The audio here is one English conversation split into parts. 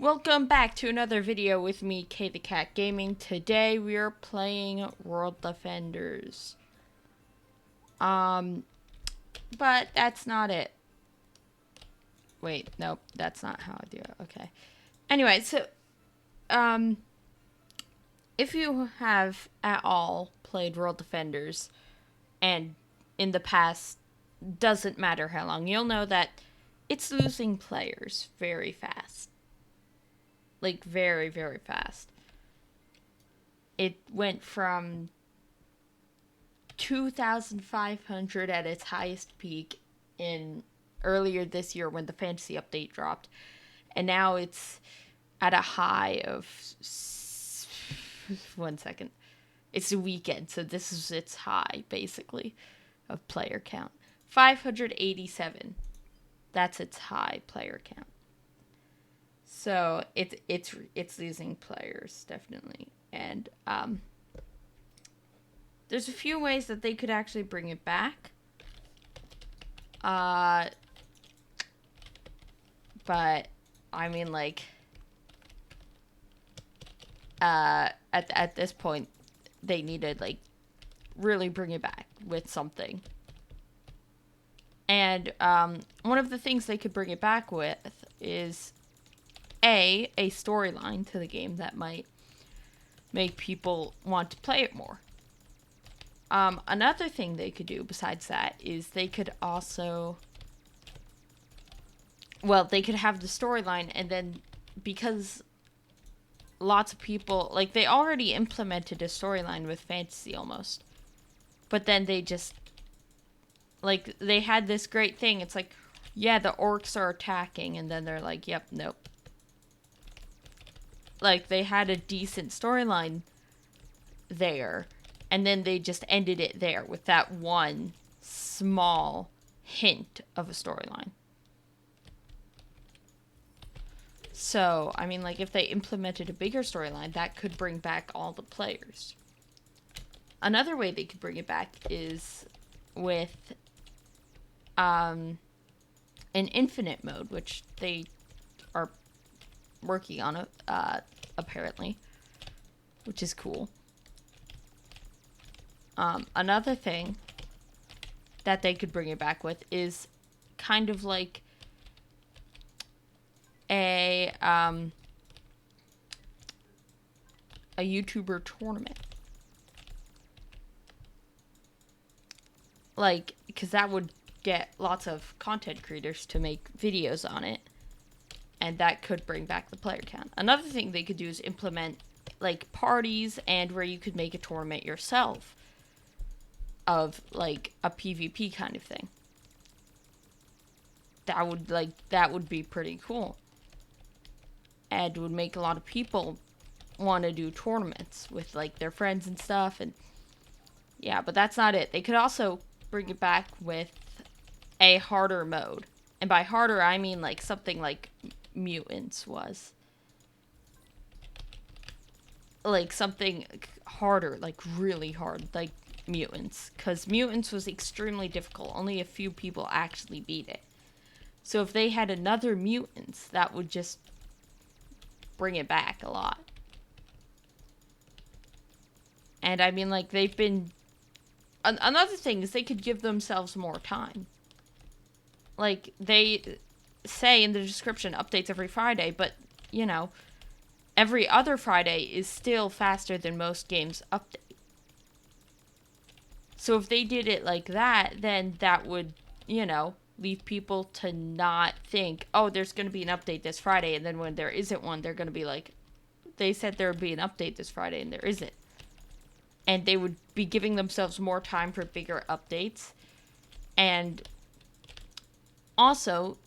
Welcome back to another video with me, K the Cat Gaming. Today we are playing World Defenders. But that's not it. Wait, nope, that's not how I do it. Okay. Anyway, so, if you have at all played World Defenders, and in the past, doesn't matter how long, you'll know that it's losing players very fast. Like, very, very fast. It went from 2,500 at its highest peak in earlier this year when the fantasy update dropped, and now it's at a high of 1 second. It's a weekend, so this is its high basically of player count. 587. That's its high player count. So it's losing players definitely, and there's a few ways that they could actually bring it back. But I mean, like, at this point, they need to like really bring it back with something. And one of the things they could bring it back with is a storyline to the game that might make people want to play it more. Another thing they could do besides that is they could also, well, they could have the storyline, and then because lots of people, like, they already implemented a storyline with fantasy almost, but then they just, like, they had this great thing. It's like, yeah, the orcs are attacking, and then they're like, yep, nope. Like, they had a decent storyline there, and then they just ended it there with that one small hint of a storyline. So, I mean, like, if they implemented a bigger storyline, that could bring back all the players. Another way they could bring it back is with an infinite mode, which they are working on, apparently, which is cool. Another thing that they could bring it back with is kind of like a YouTuber tournament. Like, because that would get lots of content creators to make videos on it, and that could bring back the player count. Another thing they could do is implement, like, parties and where you could make a tournament yourself of, like, a PvP kind of thing. That would be pretty cool. And would make a lot of people want to do tournaments with, like, their friends and stuff. And yeah, but that's not it. They could also bring it back with a harder mode. And by harder, I mean, like, something like Mutants was. Like, something harder, like, really hard, like Mutants. Because Mutants was extremely difficult. Only a few people actually beat it. So if they had another Mutants, that would just bring it back a lot. And I mean, like, they've been... Another thing is they could give themselves more time. Like, they say in the description, updates every Friday, but, you know, every other Friday is still faster than most games update. So if they did it like that, then that would, you know, leave people to not think, oh, there's going to be an update this Friday, and then when there isn't one, they're going to be like, they said there would be an update this Friday, and there isn't. And they would be giving themselves more time for bigger updates. And also,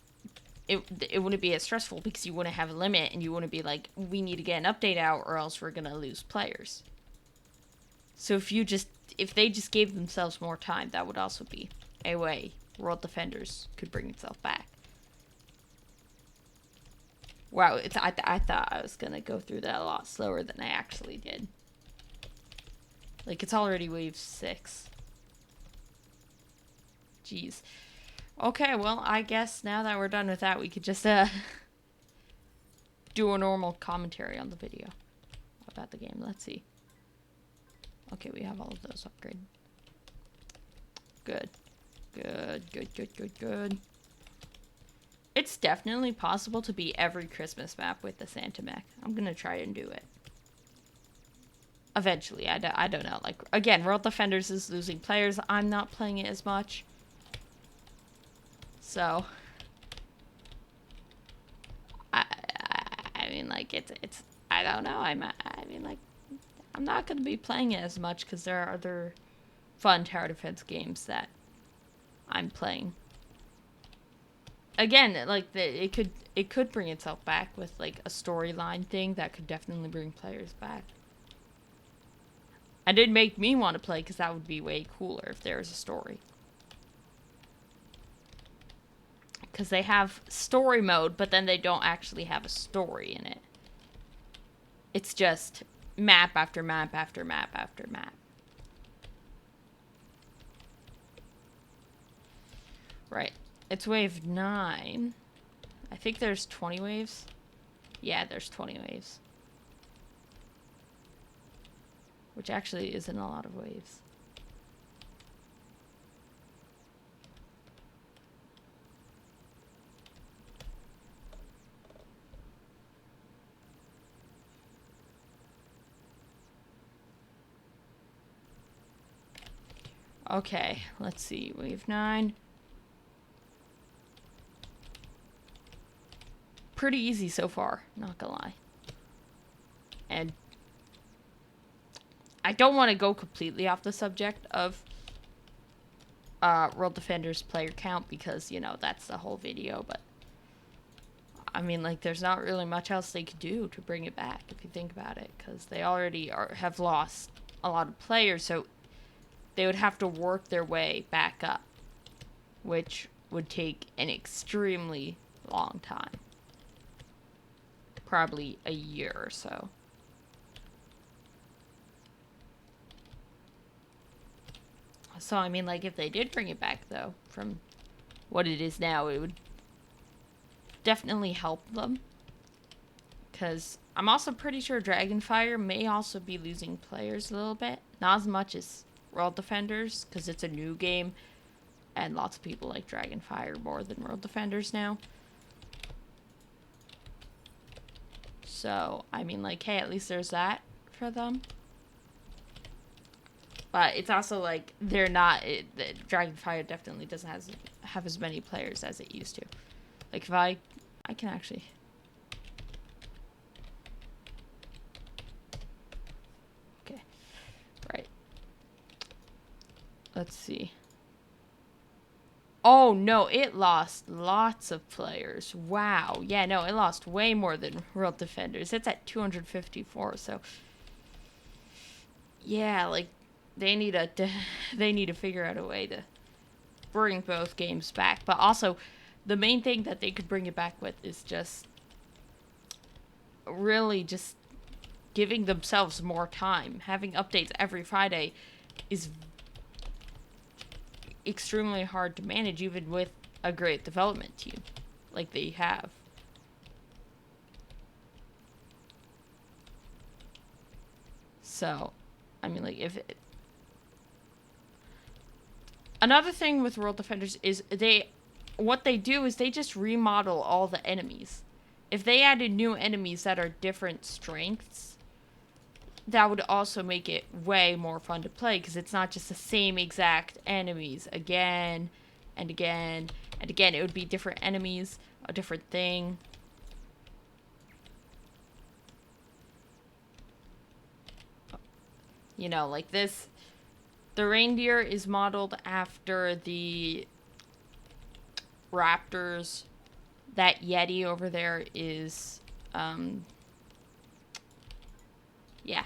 it wouldn't be as stressful because you wouldn't have a limit, and you wouldn't be like, we need to get an update out or else we're going to lose players. So if they just gave themselves more time, that would also be a way World Defenders could bring itself back. Wow, I thought I was going to go through that a lot slower than I actually did. Like, it's already wave 6. Jeez. Okay, well, I guess now that we're done with that, we could just, do a normal commentary on the video about the game. Let's see. Okay, we have all of those upgraded. Good. Good, good, good, good, good. It's definitely possible to beat every Christmas map with the Santa mech. I'm gonna try and do it. Eventually, I don't know. Like, again, World Defenders is losing players. I'm not playing it as much. So, I mean, like, it's, I don't know. I mean, like, I'm not going to be playing it as much because there are other fun tower defense games that I'm playing. Again, like, it could bring itself back with, like, a storyline thing that could definitely bring players back. And it'd make me want to play because that would be way cooler if there was a story. Because they have story mode, but then they don't actually have a story in it. It's just map after map after map after map. Right. It's wave 9. I think there's 20 waves. Yeah, there's 20 waves. Which actually isn't a lot of waves. Okay, let's see. Wave 9. Pretty easy so far, not gonna lie. And I don't want to go completely off the subject of World Defenders player count because, you know, that's the whole video, but I mean, like, there's not really much else they could do to bring it back if you think about it, because they already have lost a lot of players, so they would have to work their way back up, which would take an extremely long time. Probably a year or so. So, I mean, like, if they did bring it back, though, from what it is now, it would definitely help them. Because I'm also pretty sure Dragonfire may also be losing players a little bit. Not as much as World Defenders, because it's a new game, and lots of people like Dragonfire more than World Defenders now. So, I mean, like, hey, at least there's that for them. But it's also, like, they're not... Dragonfire definitely doesn't have as many players as it used to. Like, if I can actually... Okay. Right. Let's see. Oh, no, it lost lots of players. Wow. Yeah, no, it lost way more than World Defenders. It's at 254, so... Yeah, like... They need to figure out a way to bring both games back. But also, the main thing that they could bring it back with is just really just giving themselves more time. Having updates every Friday is extremely hard to manage, even with a great development team like they have. So, I mean, like, if it... Another thing with World Defenders is what they do is they just remodel all the enemies. If they added new enemies that are different strengths, that would also make it way more fun to play, because it's not just the same exact enemies again and again and again. It would be different enemies, a different thing. You know, like this... The reindeer is modeled after the raptors. That Yeti over there is, yeah,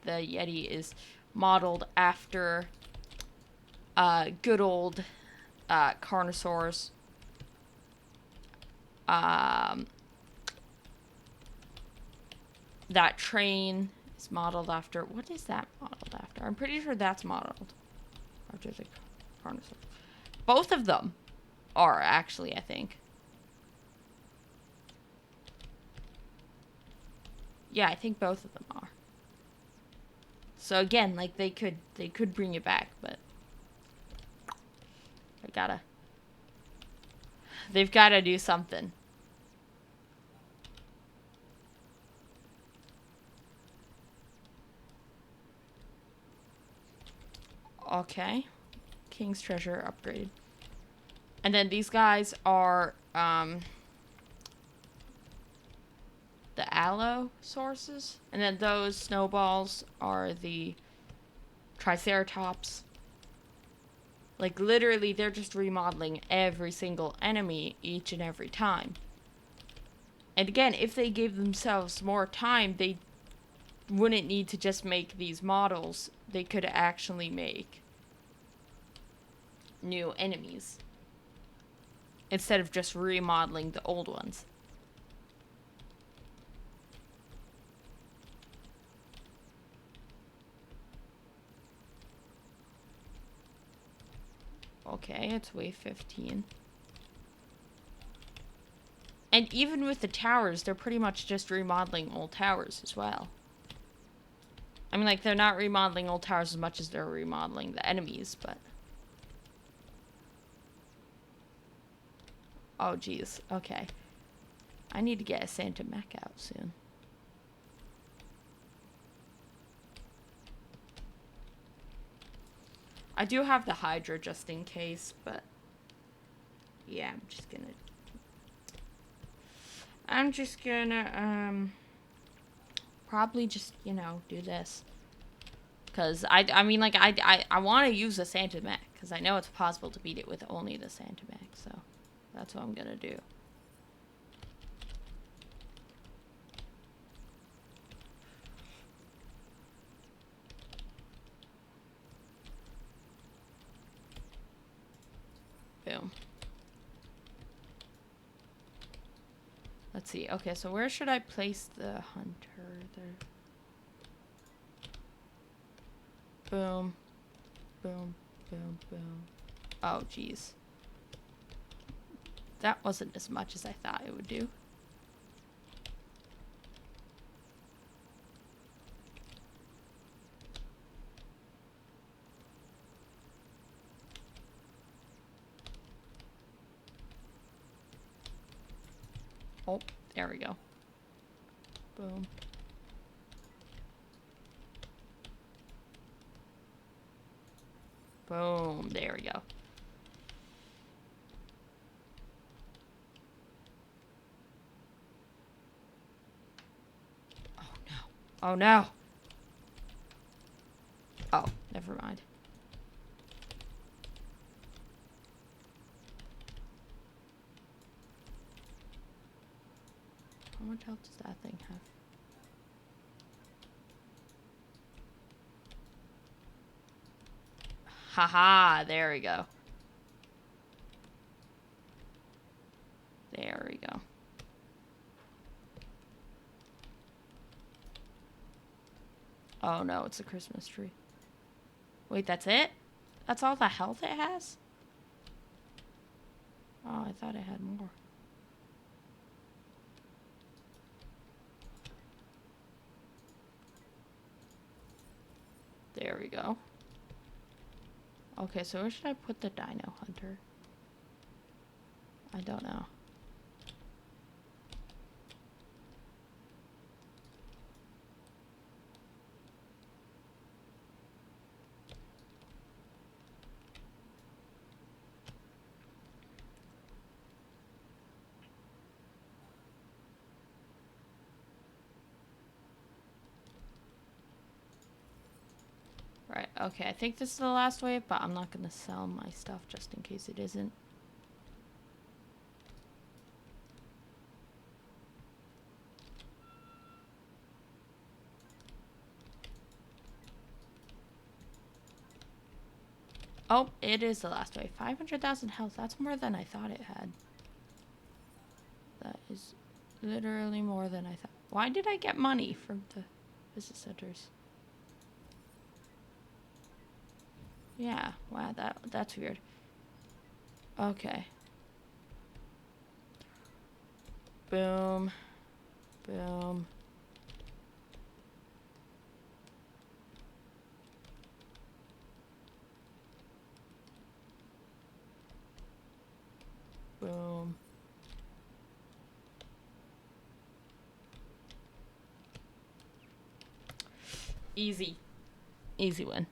the Yeti is modeled after good old Carnosaurs. That train is modeled after... What is that modeled after? I'm pretty sure that's modeled after the Carnosaur. Both of them are, actually, I think. Yeah, I think both of them are. So again, like they could bring it back, but they've gotta do something. Okay. King's Treasure upgraded. And then these guys are the aloe sources. And then those snowballs are the Triceratops. Like, literally, they're just remodeling every single enemy each and every time. And again, if they gave themselves more time, they wouldn't need to just make these models. They could actually make new enemies instead of just remodeling the old ones. Okay, it's wave 15. And even with the towers, they're pretty much just remodeling old towers as well. I mean, like, they're not remodeling old towers as much as they're remodeling the enemies, but... Oh, geez. Okay. I need to get a Santa mech out soon. I do have the Hydra just in case, but... Yeah, I'm just gonna, probably just, you know, do this. Because, I mean, like, I want to use the Santa mech, because I know it's possible to beat it with only the Santa mech, so that's what I'm gonna do. Boom. Let's see. Okay, so where should I place the hunter there? Boom. Boom. Boom. Boom. Oh, jeez. That wasn't as much as I thought it would do. Oh, there we go. Boom. Boom. There we go. Oh, no. Oh, no. Oh, never mind. How much health does that thing have? Haha, there we go. There we go. Oh no, it's a Christmas tree. Wait, that's it? That's all the health it has? Oh, I thought it had more. There we go. Okay, so where should I put the Dino Hunter? I don't know. Right, okay, I think this is the last wave, but I'm not gonna sell my stuff just in case it isn't. Oh, it is the last wave. 500,000 health, that's more than I thought it had. That is literally more than I thought. Why did I get money from the visit centers? Yeah, wow, that's weird. Okay. Boom. Boom. Easy. Easy win.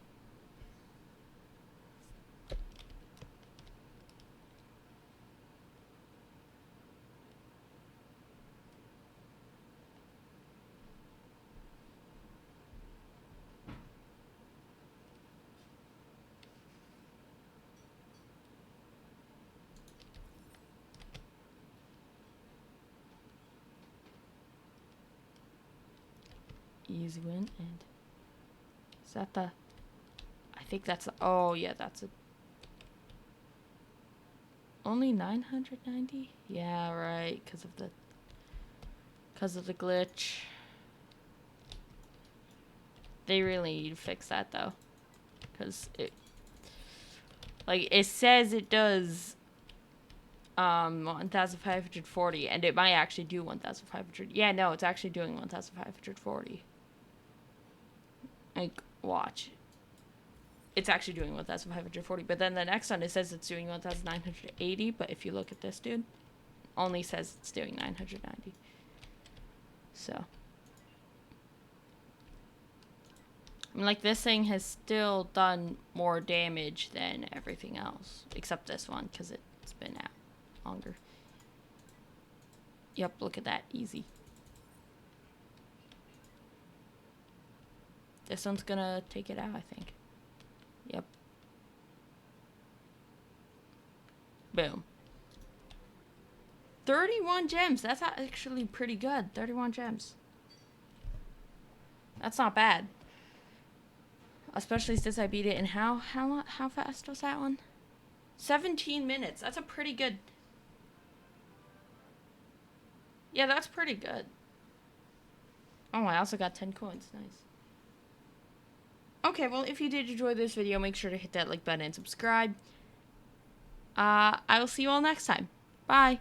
Easy win. And is that the... I think that's... Oh, yeah, that's a... Only 990? Yeah, right. Because of the glitch. They really need to fix that, though. Because it... Like, it says it does... 1,540, and it might actually do 1,500. Yeah, no, it's actually doing 1,540. Like, watch. It's actually doing 1,540, but then the next one, it says it's doing 1,980, but if you look at this, dude, only says it's doing 990. So. I mean, like, this thing has still done more damage than everything else, except this one, because it's been out longer. Yep, look at that. Easy. This one's gonna take it out, I think. Yep. Boom. 31 gems. That's actually pretty good. 31 gems. That's not bad. Especially since I beat it in how fast was that one? 17 minutes. That's a pretty good... Yeah, that's pretty good. Oh, I also got 10 coins. Nice. Okay, well, if you did enjoy this video, make sure to hit that like button and subscribe. I will see you all next time. Bye.